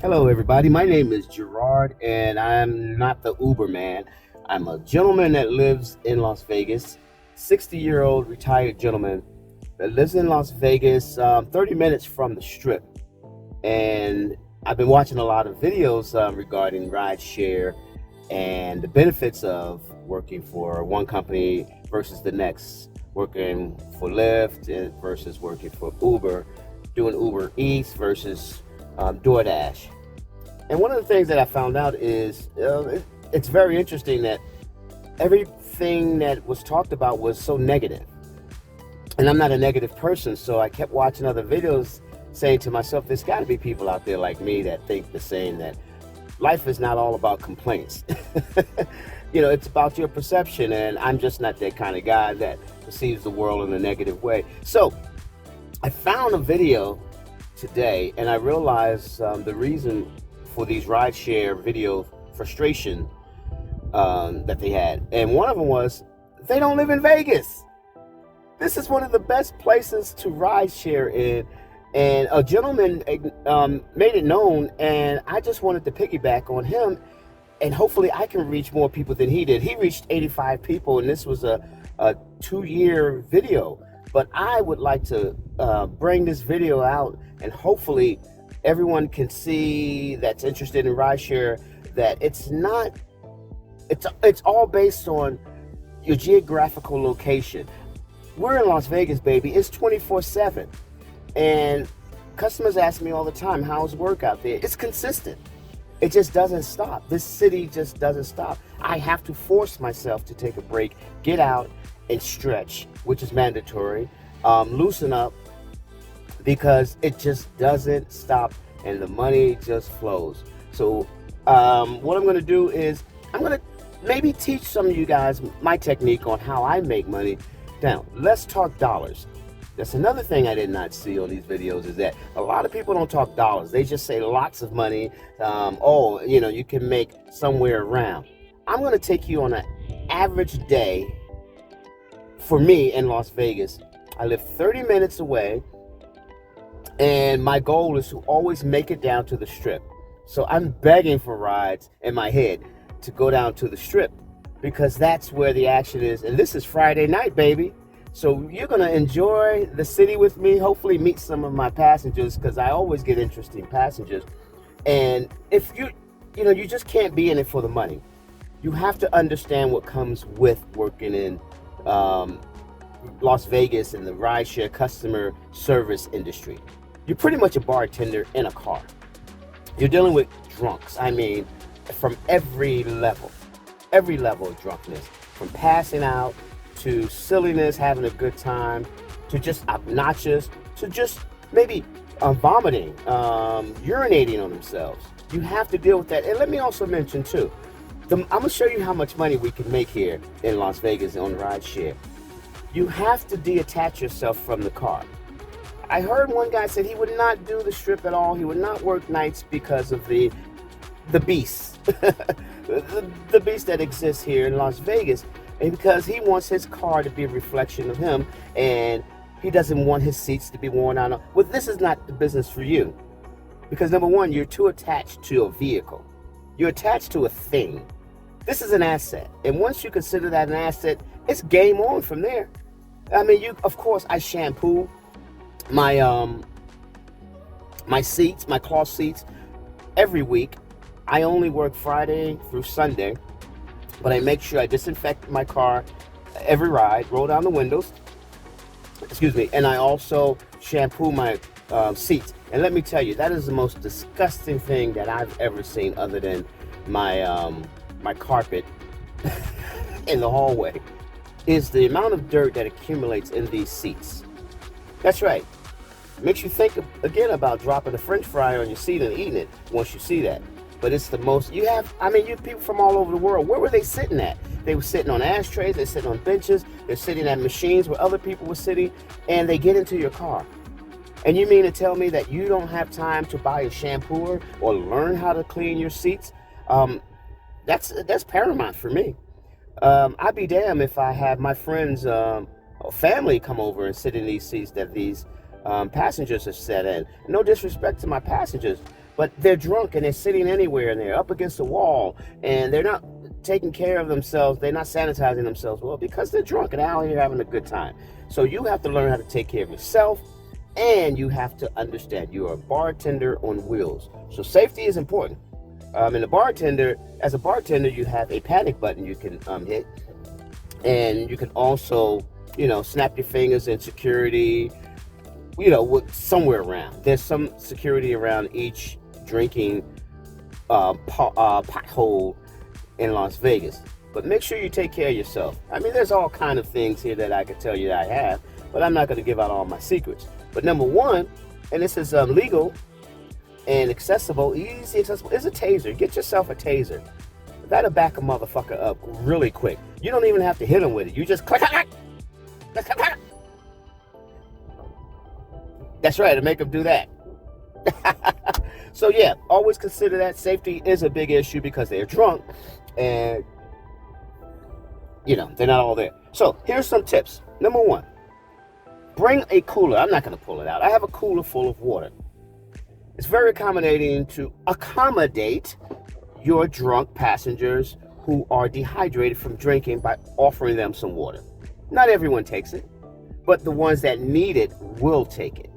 Hello, everybody. My name is Gerard, and I'm not the Uber man. I'm a gentleman that lives in Las Vegas, 60-year-old retired gentleman that lives in Las Vegas, 30 minutes from the strip. And I've been watching a lot of videos regarding rideshare and the benefits of working for one company versus the next, working for Lyft versus working for Uber, doing Uber Eats versus DoorDash. And one of the things that I found out is it's very interesting that everything that was talked about was so negative. And I'm not a negative person, so I kept watching other videos saying to myself, there's got to be people out there like me that think the same, that life is not all about complaints. It's about your perception, and I'm just not that kind of guy that perceives the world in a negative way. So I found a video today, and I realized the reason for these rideshare video frustration that they had. And one of them was, they don't live in Vegas. This is one of the best places to rideshare in. And a gentleman made it known, and I just wanted to piggyback on him, and hopefully I can reach more people than he did. He reached 85 people, and this was a 2-year video. But I would like to bring this video out, and hopefully everyone can see that's interested in rideshare that it's all based on your geographical location. We're in Las Vegas, baby. It's 24/7. And customers ask me all the time, how's work out there? It's consistent. It just doesn't stop. This city just doesn't stop. I have to force myself to take a break, get out and stretch, which is mandatory, loosen up, because it just doesn't stop and the money just flows. So what I'm going to do is I'm going to maybe teach some of you guys my technique on how I make money. Now, let's talk dollars. That's another thing I did not see on these videos, is that a lot of people don't talk dollars. They just say lots of money. You can make somewhere around. I'm going to take you on an average day for me in Las Vegas. I live 30 minutes away, and my goal is to always make it down to the strip. So I'm begging for rides in my head to go down to the strip, because that's where the action is. And this is Friday night, baby. So you're going to enjoy the city with me, hopefully meet some of my passengers, because I always get interesting passengers. And if you just can't be in it for the money. You have to understand what comes with working in Las Vegas in the rideshare customer service industry. You're pretty much a bartender in a car. You're dealing with drunks. I mean, from every level of drunkenness, from passing out to silliness, having a good time, to just obnoxious, to just maybe vomiting, urinating on themselves. You have to deal with that. And let me also mention too, I'm gonna show you how much money we can make here in Las Vegas on rideshare. You have to detach yourself from the car. I heard one guy said he would not do the strip at all. He would not work nights because of the beast, the beast that exists here in Las Vegas, and because he wants his car to be a reflection of him, and he doesn't want his seats to be worn out. Well, this is not the business for you, because number one, you're too attached to a vehicle. You're attached to a thing. This is an asset, and once you consider that an asset, it's game on from there. I mean, of course, I shampoo my my seats, my cloth seats, every week. I only work Friday through Sunday, but I make sure I disinfect my car every ride, roll down the windows, and I also shampoo my seats. And let me tell you, that is the most disgusting thing that I've ever seen, other than my carpet in the hallway, is the amount of dirt that accumulates in these seats. That's right. Makes you think again about dropping a French fry on your seat and eating it once you see that. But it's the most, you people from all over the world. Where were they sitting at? They were sitting on ashtrays, they're sitting on benches, they're sitting at machines where other people were sitting, and they get into your car. And you mean to tell me that you don't have time to buy a shampooer or learn how to clean your seats? That's paramount for me. I'd be damned if I have my friends family come over and sit in these seats that these passengers have sat in. No disrespect to my passengers, but they're drunk and they're sitting anywhere and they're up against the wall and they're not taking care of themselves. They're not sanitizing themselves well because they're drunk and out here having a good time. So you have to learn how to take care of yourself, and you have to understand you are a bartender on wheels. So safety is important. And as a bartender, you have a panic button you can hit, and you can also, snap your fingers in security, somewhere around. There's some security around each drinking pothole in Las Vegas. But make sure you take care of yourself. I mean, there's all kind of things here that I could tell you that I have, but I'm not going to give out all my secrets. But number one, and this is legal and accessible, easy accessible, is a taser. Get yourself a taser. That'll back a motherfucker up really quick. You don't even have to hit him with it. You just click, click, click, click, click. That's right, to make them do that. So yeah, always consider that safety is a big issue because they're drunk and they're not all there. So here's some tips. Number one, bring a cooler. I'm not going to pull it out. I have a cooler full of water. It's very accommodating to accommodate your drunk passengers who are dehydrated from drinking by offering them some water. Not everyone takes it, but the ones that need it will take it.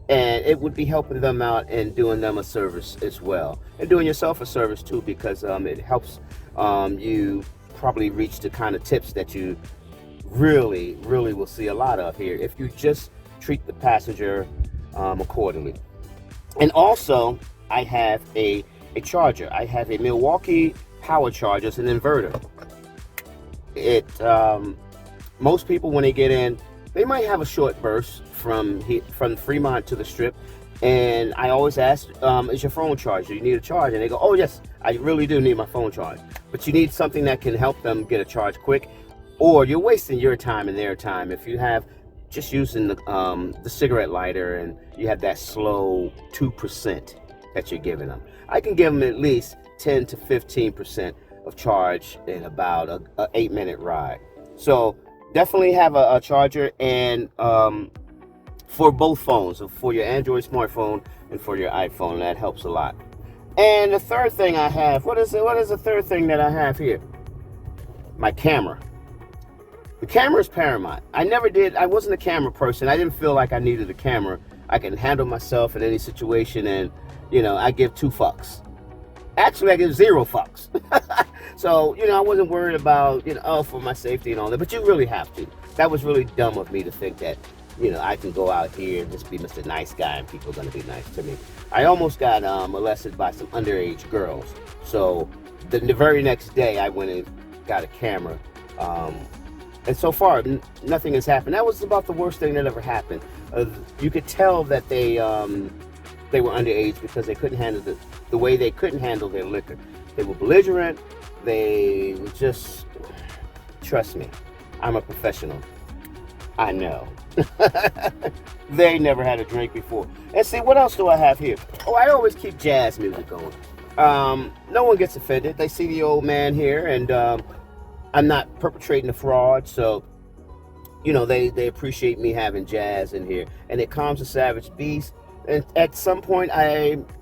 And it would be helping them out and doing them a service as well. And doing yourself a service too, because it helps you probably reach the kind of tips that you really, really will see a lot of here if you just treat the passenger accordingly. And also, I have a charger. I have a Milwaukee power charger. It's an inverter. Most people, when they get in, they might have a short burst from Fremont to the Strip, and I always ask, is your phone charged? Do you need a charge? And they go, oh yes, I really do need my phone charged. But you need something that can help them get a charge quick, or you're wasting your time and their time if you have just using the cigarette lighter and you have that slow 2% that you're giving them. I can give them at least 10 to 15% of charge in about a 8-minute ride. So definitely have a charger, and for both phones, for your Android smartphone and for your iPhone. That helps a lot. And the third thing I have, what is the third thing that I have here? My camera. The camera is paramount. I wasn't a camera person. I didn't feel like I needed a camera. I can handle myself in any situation, and I give 2 fucks. Actually, I give 0 fucks. So, I wasn't worried about, for my safety and all that, but you really have to. That was really dumb of me to think that, I can go out here and just be Mr. Nice Guy and people are going to be nice to me. I almost got molested by some underage girls. So, the very next day, I went and got a camera. And so far, nothing has happened. That was about the worst thing that ever happened. You could tell that they were underage because they couldn't handle the way they couldn't handle their liquor. They were belligerent. They were just, trust me, I'm a professional. I know. They never had a drink before. And see, what else do I have here? Oh, I always keep jazz music going. No one gets offended. They see the old man here, and I'm not perpetrating a fraud, so they appreciate me having jazz in here, and it calms the savage beast. And at some point,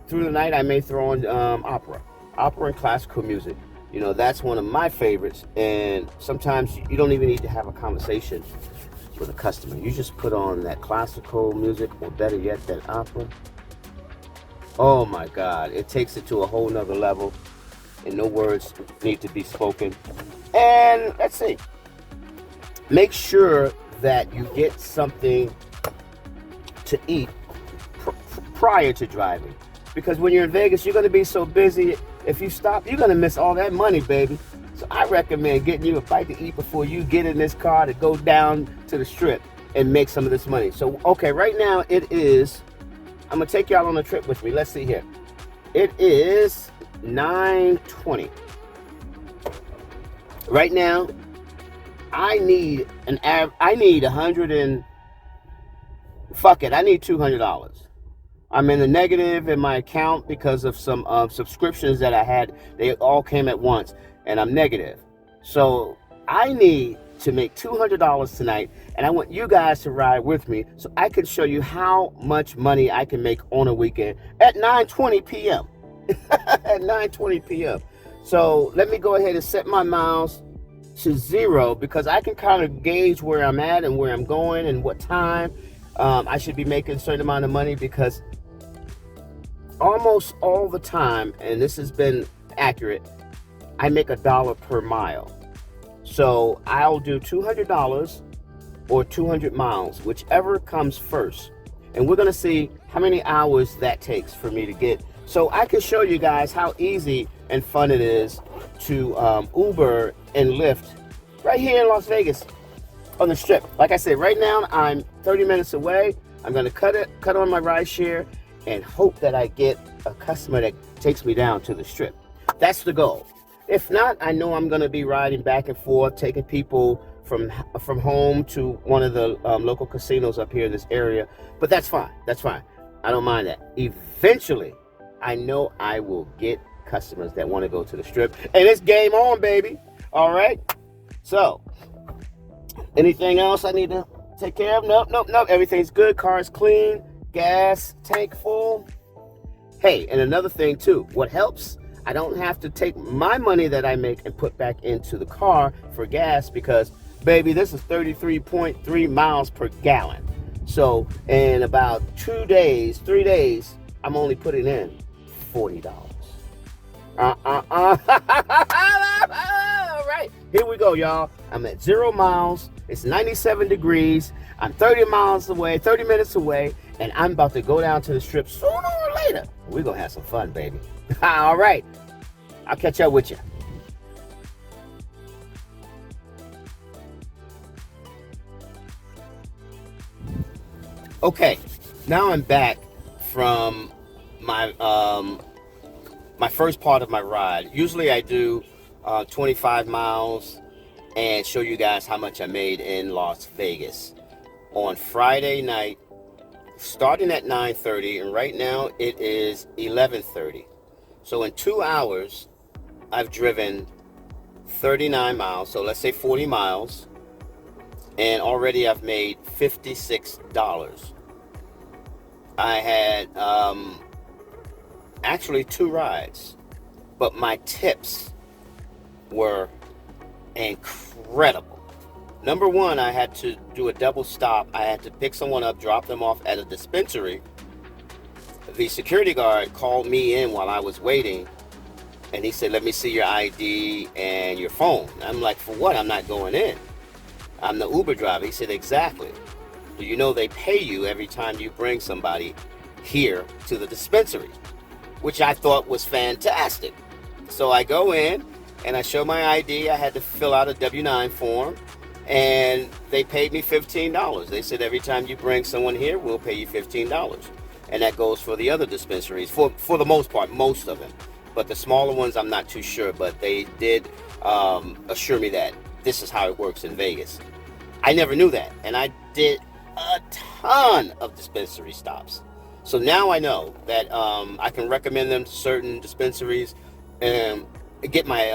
through the night, I may throw on opera and classical music. That's one of my favorites. And sometimes you don't even need to have a conversation with a customer. You just put on that classical music, or better yet, that opera. Oh my God, it takes it to a whole nother level, and no words need to be spoken. And let's see, make sure that you get something to eat prior to driving, because when you're in Vegas, you're going to be so busy. If you stop, you're going to miss all that money, baby. So I recommend getting you a bite to eat before you get in this car to go down to the Strip and make some of this money. So, okay, right now it is, I'm going to take y'all on a trip with me. Let's see here. It is 9:20. Right now, I need I need $200. I'm in the negative in my account because of some subscriptions that I had. They all came at once, and I'm negative. So I need to make $200 tonight, and I want you guys to ride with me so I can show you how much money I can make on a weekend at 9:20 p.m. at 9:20 p.m. So let me go ahead and set my miles to 0 because I can kind of gauge where I'm at and where I'm going and what time I should be making a certain amount of money, because almost all the time, and this has been accurate, I make $1 per mile. So I'll do $200 or 200 miles, whichever comes first. And we're going to see how many hours that takes for me to get. So I can show you guys how easy and fun it is to Uber and Lyft right here in Las Vegas on the Strip. Like I said, right now I'm 30 minutes away. I'm going to cut on my rideshare and hope that I get a customer that takes me down to the Strip. That's the goal. If not, I know I'm going to be riding back and forth, taking people from home to one of the local casinos up here in this area. But that's fine. That's fine. I don't mind that. Eventually, I know I will get customers that want to go to the Strip. And it's game on, baby. All right? So, anything else I need to take care of? Nope. Everything's good. Car's clean. Gas tank full. Hey, and another thing, too. What helps? I don't have to take my money that I make and put back into the car for gas because, baby, this is 33.3 miles per gallon. So in about 3 days, I'm only putting in $40. All right, here we go, y'all. I'm at 0 miles. It's 97 degrees. I'm 30 minutes away, and I'm about to go down to the Strip sooner or later. We're going to have some fun, baby. All right. I'll catch up with you. Okay. Now I'm back from my first part of my ride. Usually I do 25 miles and show you guys how much I made in Las Vegas on Friday night, starting at 9:30, and right now it is 11:30. So in 2 hours, I've driven 39 miles, so let's say 40 miles, and already I've made $56. I had actually 2 rides, but my tips were incredible. Number one, I had to do a double stop. I had to pick someone up, drop them off at a dispensary. The security guard called me in while I was waiting, and he said, let me see your ID and your phone. I'm like, for what? I'm not going in. I'm the Uber driver. He said, exactly. Do you know they pay you every time you bring somebody here to the dispensary? Which I thought was fantastic. So I go in and I show my ID. I had to fill out a W-9 form, and they paid me $15. They said every time you bring someone here, we'll pay you $15. And that goes for the other dispensaries, for the most part, most of them. But the smaller ones, I'm not too sure. But they did assure me that this is how it works in Vegas. I never knew that. And I did a ton of dispensary stops. So now I know that I can recommend them to certain dispensaries and get my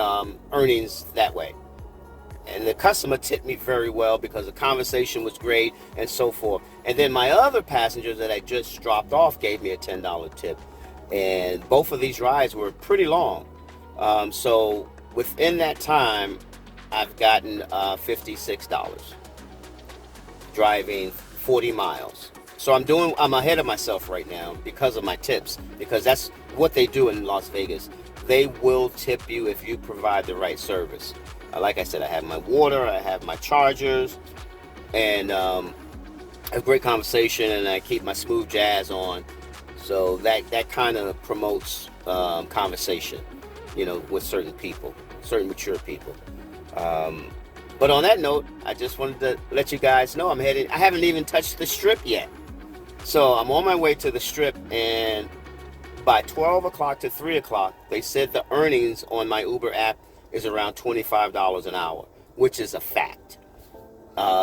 earnings that way. And the customer tipped me very well because the conversation was great and so forth. And then my other passengers that I just dropped off gave me a $10 tip. And both of these rides were pretty long. So within that time, I've gotten $56 driving 40 miles. So I'm ahead of myself right now because of my tips, because that's what they do in Las Vegas. They will tip you if you provide the right service. Like I said, I have my water, I have my chargers, and I have great conversation, and I keep my smooth jazz on. So that kind of promotes conversation, with certain people, certain mature people. But on that note, I just wanted to let you guys know I haven't even touched the Strip yet. So I'm on my way to the Strip, and by 12 o'clock to 3 o'clock, they said the earnings on my Uber app is around $25 an hour, which is a fact.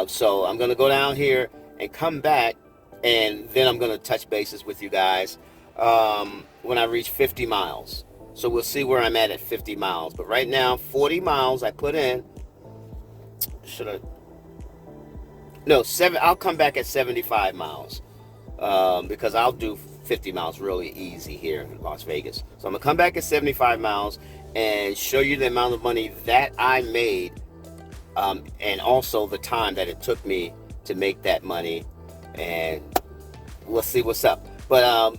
So I'm going to go down here and come back, and then I'm going to touch bases with you guys when I reach 50 miles. So we'll see where I'm at 50 miles. But right now, 40 miles I put in. Should I No, seven. I'll come back at 75 miles because I'll do 50 miles really easy here in Las Vegas. So I'm gonna come back at 75 miles and show you the amount of money that I made, and also the time that it took me to make that money, and we'll see what's up. But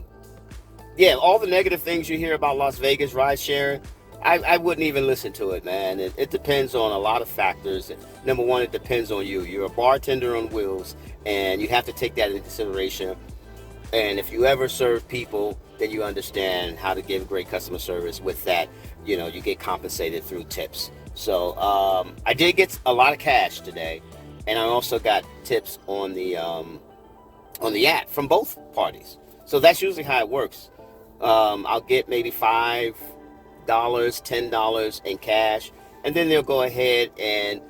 yeah, all the negative things you hear about Las Vegas ride sharing, I wouldn't even listen to it, man. It depends on a lot of factors. Number one, it depends on you. You're a bartender on wheels, and you have to take that into consideration. And if you ever serve people, then you understand how to give great customer service. With that, you know, you get compensated through tips. So I did get a lot of cash today, and I also got tips on the app from both parties. So that's usually how it works. I'll get maybe $5, $10 in cash, and then they'll go ahead and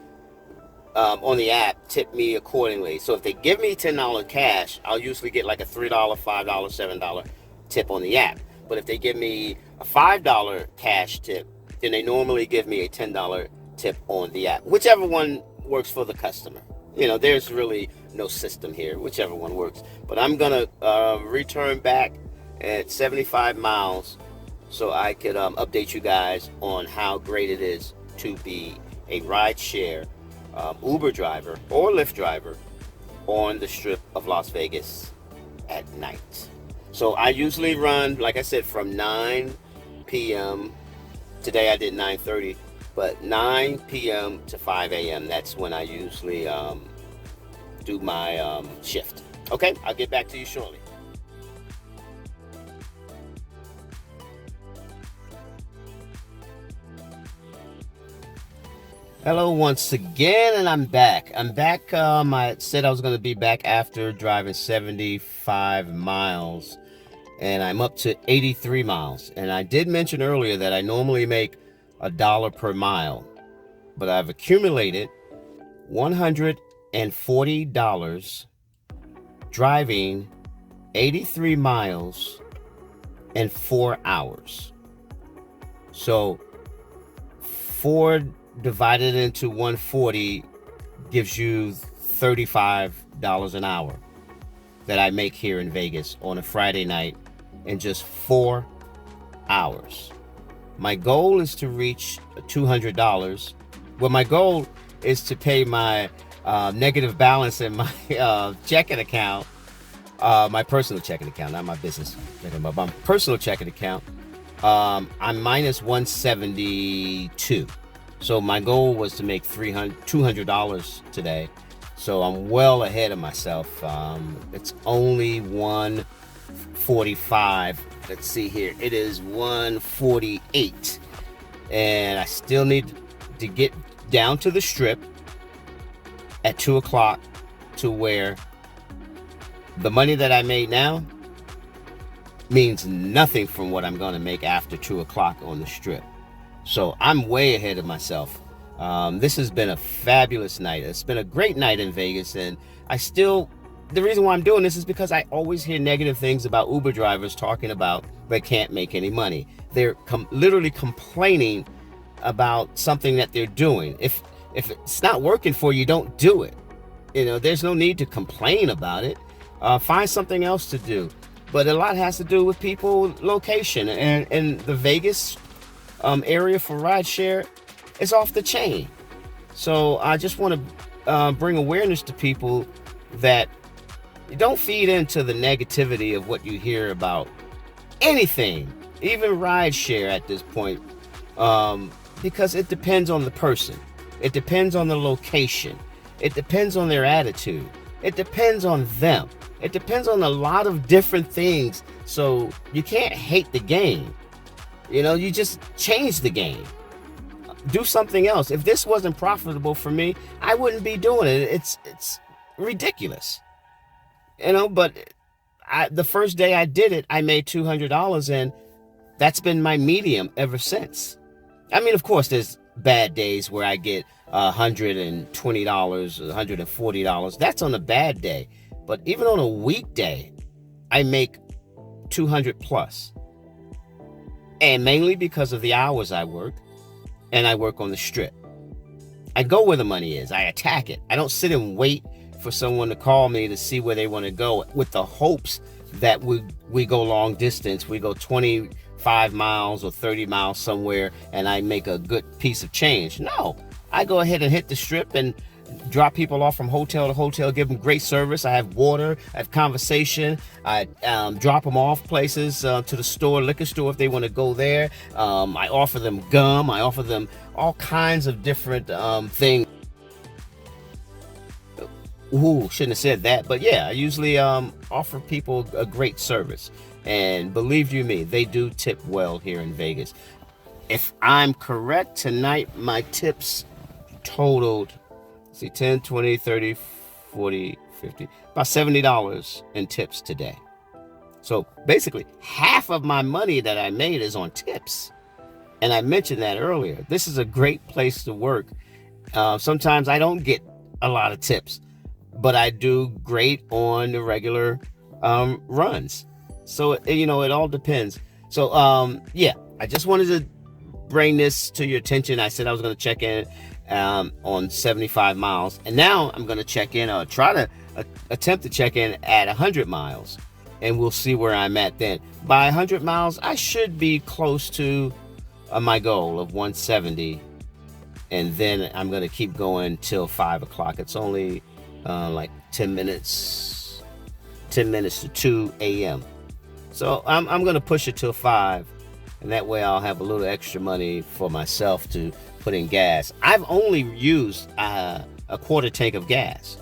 on the app tip me accordingly. So if they give me $10 cash, I'll usually get like a $3, $5, $7 tip on the app. But if they give me a $5 cash tip, then they normally give me a $10 tip on the app, whichever one works for the customer. You know, there's really no system here, whichever one works. But I'm gonna return back at 75 miles so I could update you guys on how great it is to be a rideshare Uber driver or Lyft driver on the strip of Las Vegas at night. So I usually run, like I said, from 9 p.m. Today I did 9:30, but 9 p.m. to 5 a.m. That's when I usually do my shift. Okay, I'll get back to you shortly. Hello once again, and I'm back. I said I was going to be back after driving 75 miles, and I'm up to 83 miles. And I did mention earlier that I normally make $1 per mile, but I've accumulated $140 driving 83 miles in 4 hours. So 4 divided into 140 gives you $35 an hour that I make here in Vegas on a Friday night in just 4 hours. My goal is to reach $200. Well, my goal is to pay my negative balance in my checking account, my personal checking account, not my business checking, but my personal checking account. I'm minus 172. So my goal was to make $200 today. So I'm well ahead of myself. It's only 145. Let's see here. It is 148. And I still need to get down to the strip at 2 o'clock to where the money that I made now means nothing from what I'm going to make after 2 o'clock on the strip. So I'm way ahead of myself. This has been a fabulous night. It's been a great night in Vegas, and the reason why I'm doing this is because I always hear negative things about Uber drivers talking about they can't make any money. They're literally complaining about something that they're doing. If it's not working for you, don't do it. You know, there's no need to complain about it. Find something else to do. But a lot has to do with people, location, and the Vegas area for rideshare is off the chain. So I just want to bring awareness to people that you don't feed into the negativity of what you hear about anything, even rideshare at this point, because it depends on the person. It depends on the location. It depends on their attitude. It depends on them. It depends on a lot of different things. So you can't hate the game. You know, you just change the game. Do something else. If this wasn't profitable for me, I wouldn't be doing it. It's ridiculous. You know, but the first day I did it, I made $200, and that's been my medium ever since. I mean, of course, there's bad days where I get $120, $140. That's on a bad day. But even on a weekday, I make 200 plus. And mainly because of the hours I work, and I work on the strip. I go where the money is. I attack it. I don't sit and wait for someone to call me to see where they want to go with the hopes that we go long distance. We go 25 miles or 30 miles somewhere and I make a good piece of change. No, I go ahead and hit the strip and drop people off from hotel to hotel, give them great service. I have water, I have conversation. I drop them off places to the store, liquor store if they want to go there. I offer them gum. I offer them all kinds of different things. Ooh, shouldn't have said that, but yeah, I usually offer people a great service. And believe you me, they do tip well here in Vegas. If I'm correct, tonight my tips totaled, see, 10, 20, 30, 40, 50, about $70 in tips today. So basically, half of my money that I made is on tips. And I mentioned that earlier. This is a great place to work. Sometimes I don't get a lot of tips, but I do great on the regular runs. So, it all depends. So, yeah, I just wanted to bring this to your attention. I said I was going to check in on 75 miles. And now I'm going to check in, or try to attempt to check in at 100 miles. And we'll see where I'm at then. By 100 miles, I should be close to my goal of 170. And then I'm going to keep going till 5 o'clock. It's only like 10 minutes to 2 a.m. So I'm going to push it till 5. And that way I'll have a little extra money for myself to put in gas. I've only used a quarter tank of gas.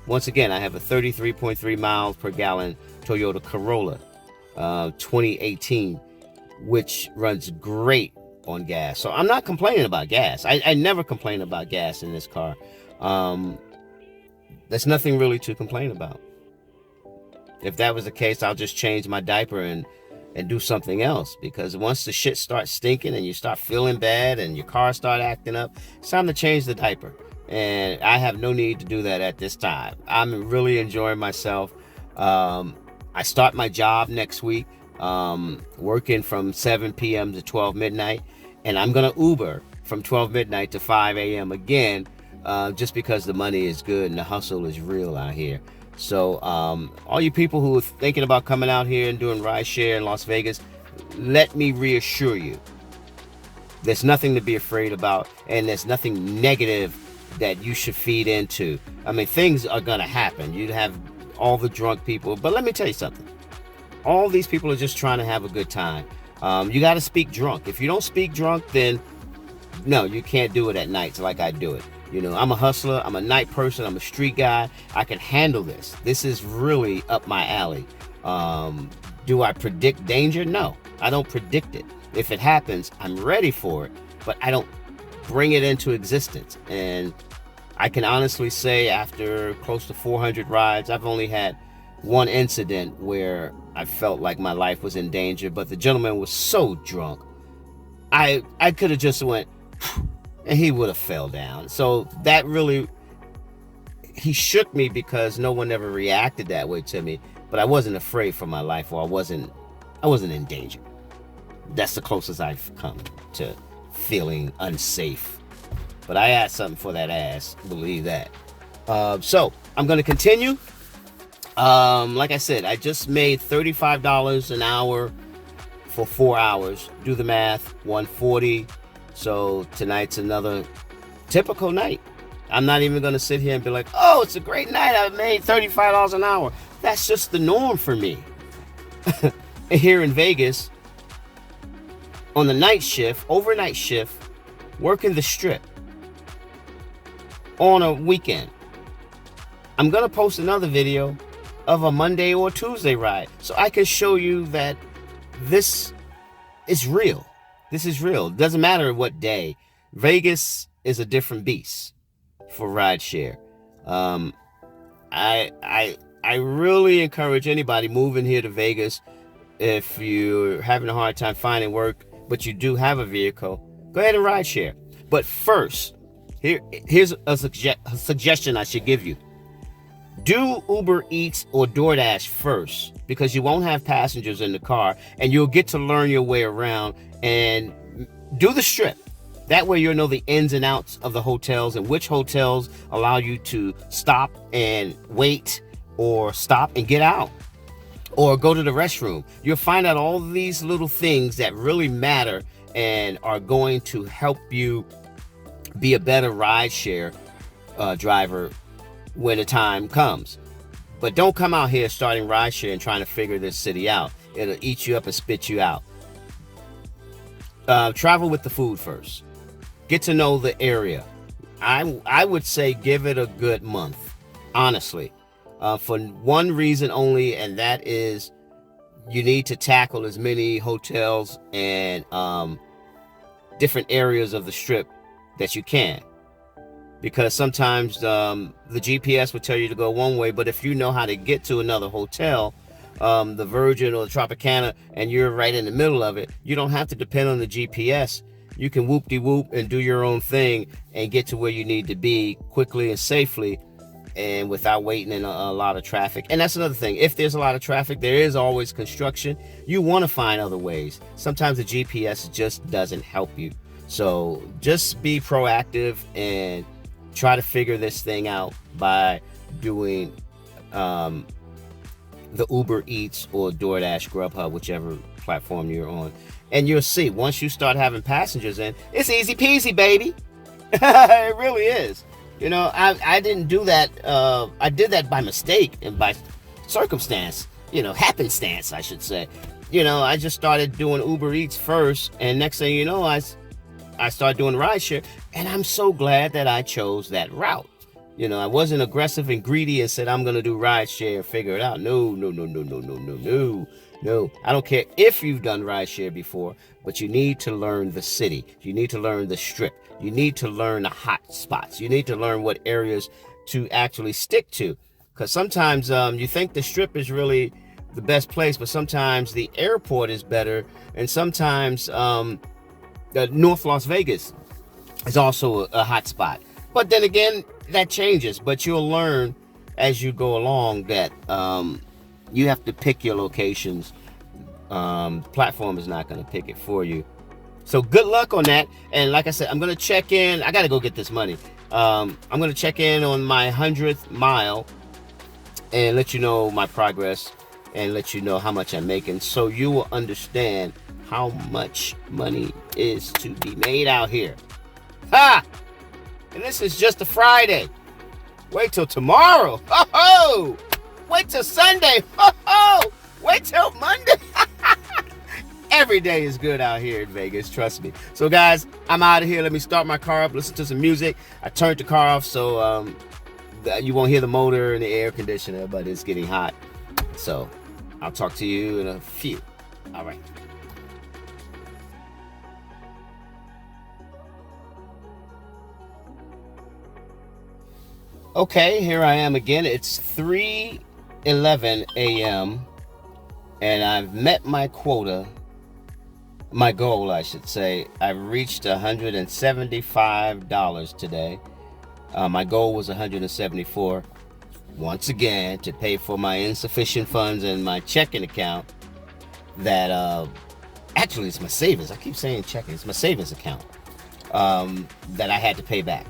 Once again, I have a 33.3 miles per gallon Toyota Corolla 2018, which runs great on gas. So I'm not complaining about gas. I never complain about gas in this car. There's nothing really to complain about. If that was the case, I'll just change my diaper and do something else, because once the shit starts stinking and you start feeling bad and your car start acting up, it's time to change the diaper. And I have no need to do that at this time. I'm really enjoying myself. I start my job next week, working from 7 p.m. to 12 midnight, and I'm going to Uber from 12 midnight to 5 a.m. again, just because the money is good and the hustle is real out here. So all you people who are thinking about coming out here and doing rideshare in Las Vegas, let me reassure you, there's nothing to be afraid about, and there's nothing negative that you should feed into. I mean, things are going to happen. You have all the drunk people, but let me tell you something. All these people are just trying to have a good time. You got to speak drunk. If you don't speak drunk, then no, you can't do it at nights like I do it. I'm a hustler. I'm a night person. I'm a street guy. I can handle this. This is really up my alley. Do I predict danger? No, I don't predict it. If it happens, I'm ready for it, but I don't bring it into existence. And I can honestly say, after close to 400 rides, I've only had one incident where I felt like my life was in danger, but the gentleman was so drunk, I could have just went and he would have fell down. So that really, he shook me because no one ever reacted that way to me, but I wasn't afraid for my life, or I wasn't in danger. That's the closest I've come to feeling unsafe. But I had something for that ass, believe that. So I'm going to continue. Like I said, I just made $35 an hour for 4 hours. Do the math, 140. So tonight's another typical night. I'm not even going to sit here and be like, oh, it's a great night. I made $35 an hour. That's just the norm for me. Here in Vegas, on the night shift, overnight shift, working the strip on a weekend. I'm going to post another video of a Monday or Tuesday ride, so I can show you that this is real. This is real. It doesn't matter what day. Vegas is a different beast for rideshare. I really encourage anybody moving here to Vegas, if you're having a hard time finding work, but you do have a vehicle, go ahead and rideshare. But first, here's a suggestion I should give you. Do Uber Eats or DoorDash first, because you won't have passengers in the car and you'll get to learn your way around and do the strip. That way you'll know the ins and outs of the hotels and which hotels allow you to stop and wait, or stop and get out, or go to the restroom. You'll find out all these little things that really matter and are going to help you be a better rideshare driver when the time comes. But don't come out here starting rideshare and trying to figure this city out. It'll eat you up and spit you out. Travel with the food first. Get to know the area. I would say give it a good month, honestly, for one reason only, and that is you need to tackle as many hotels and different areas of the strip that you can. Because sometimes the GPS will tell you to go one way, but if you know how to get to another hotel, the Virgin or the Tropicana, and you're right in the middle of it, you don't have to depend on the GPS. You can whoop-de-whoop and do your own thing and get to where you need to be quickly and safely, and without waiting in a lot of traffic. And that's another thing. If there's a lot of traffic, there is always construction. You want to find other ways. Sometimes the GPS just doesn't help you. So just be proactive and try to figure this thing out by doing the Uber Eats or DoorDash, Grubhub, whichever platform you're on. And you'll see, once you start having passengers in, it's easy peasy, baby. It really is. You know, I didn't do that. I did that by mistake and by circumstance, happenstance, I should say. I just started doing Uber Eats first, and next thing you know, I started doing rideshare, and I'm so glad that I chose that route. I wasn't aggressive and greedy and said, I'm going to do rideshare and figure it out. No. I don't care if you've done rideshare before, but you need to learn the city. You need to learn the strip. You need to learn the hot spots. You need to learn what areas to actually stick to. Because sometimes you think the strip is really the best place, but sometimes the airport is better. And sometimes North Las Vegas is also a hot spot. But then again, that changes. But you'll learn as you go along that you have to pick your locations. Platform is not going to pick it for you. So good luck on that. And like I said, I'm going to check in. I got to go get this money. I'm going to check in on my 100th mile and let you know my progress and let you know how much I'm making, so you will understand how much money is to be made out here. Ha! And this is just a Friday. Wait till tomorrow. Ho-ho! Wait till Sunday. Ho-ho! Wait till Monday. Every day is good out here in Vegas, trust me. So guys, I'm out of here. Let me start my car up, listen to some music. I turned the car off so you won't hear the motor and the air conditioner, but it's getting hot. So I'll talk to you in a few. All right. Okay, here I am again. It's 3:11 a.m. and I've met my quota, my goal, I should say. I've reached $175 today. My goal was $174. Once again, to pay for my insufficient funds in my checking account. That actually it's my savings. I keep saying checking. It's my savings account that I had to pay back.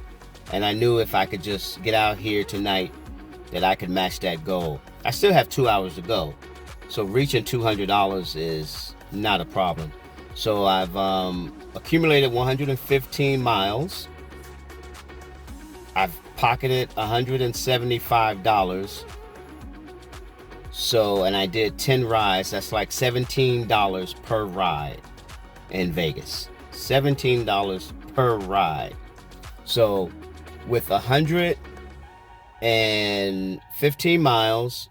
And I knew if I could just get out here tonight that I could match that goal. I still have 2 hours to go. So reaching $200 is not a problem. So I've accumulated 115 miles. I've pocketed $175. So, and I did 10 rides. That's like $17 per ride in Vegas. $17 per ride. So with 115 miles,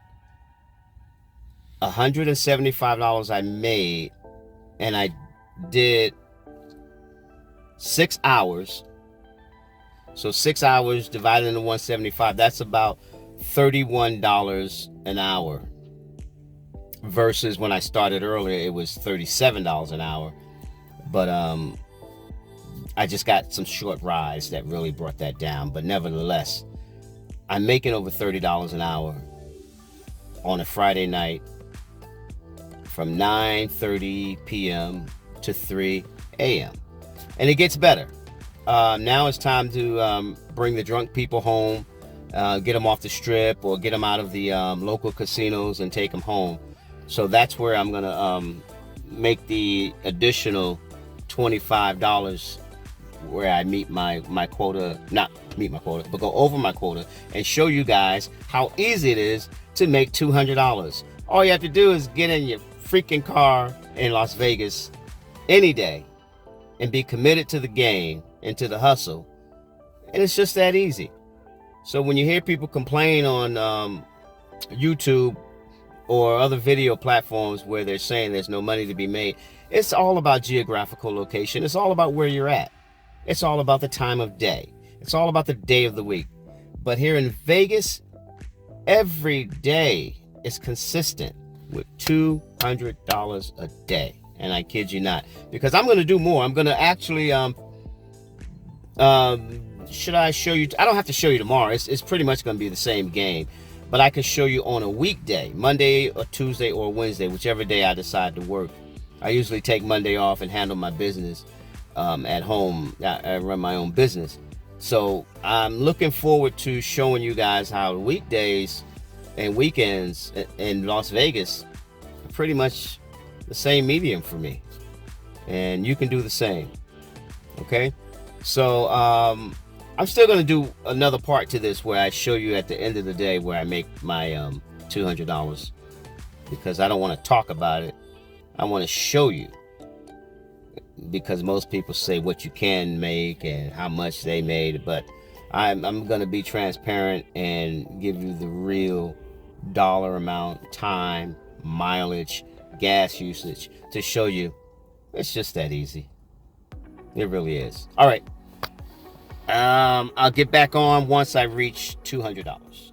$175 I made, and I did 6 hours. So 6 hours divided into 175, that's about $31 an hour. Versus when I started earlier, it was $37 an hour. But I just got some short rides that really brought that down. But nevertheless, I'm making over $30 an hour on a Friday night from 9:30 p.m. to 3 a.m. And it gets better. Now it's time to bring the drunk people home, get them off the strip or get them out of the local casinos and take them home. So that's where I'm going to make the additional $25 where I meet my quota, not meet my quota, but go over my quota and show you guys how easy it is to make $200. All you have to do is get in your freaking car in Las Vegas any day and be committed to the game and to the hustle. And it's just that easy. So when you hear people complain on YouTube or other video platforms where they're saying there's no money to be made, it's all about geographical location. It's all about where you're at. It's all about the time of day. It's all about the day of the week. But here in Vegas, every day is consistent with $200 a day. And I kid you not, because I'm going to do more. I'm going to actually, should I show you? I don't have to show you tomorrow. It's pretty much going to be the same game. But I can show you on a weekday, Monday or Tuesday or Wednesday, whichever day I decide to work. I usually take Monday off and handle my business at home. I run my own business. So I'm looking forward to showing you guys how weekdays and weekends in Las Vegas are pretty much the same medium for me. And you can do the same. Okay? So I'm still going to do another part to this where I show you at the end of the day where I make my $200, because I don't want to talk about it. I want to show you, because most people say what you can make and how much they made, but I'm going to be transparent and give you the real dollar amount, time, mileage, gas usage to show you it's just that easy. It really is. All right. I'll get back on once I reach $200.